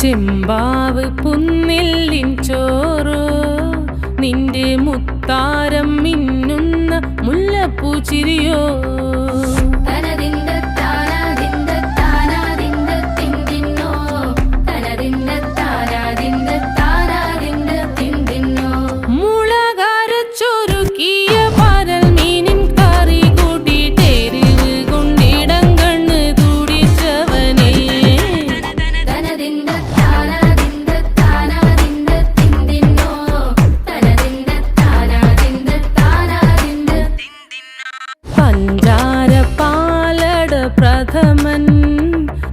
ചെമ്പാവ് പുന്നെല്ലിൻ ചോറോ നിന്റെ മുത്താരം മിന്നുന്ന മുല്ലപ്പൂച്ചിരിയോ പ്രഥമൻ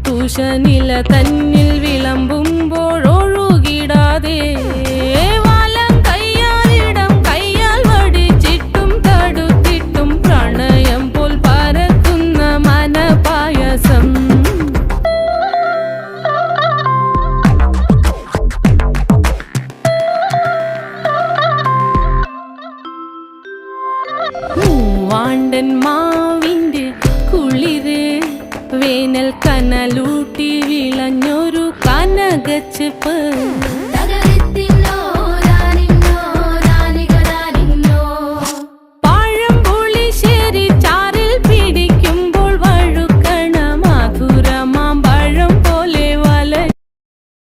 തുഷനില തന്നിൽ വിളമ്പുമ്പോഴൊഴുകിടാതെ വലം കയ്യാലിടം കയ്യാൽ വടിച്ചിട്ടും തടുത്തിട്ടും പ്രണയം പോൽ പരക്കുന്ന മനപായസം മൂവാണ്ടൻ മാവിൻ്റെ കുളിര് വേനൽ കനലൂട്ടി വിളഞ്ഞൊരു കനകച്ചെപ്പ്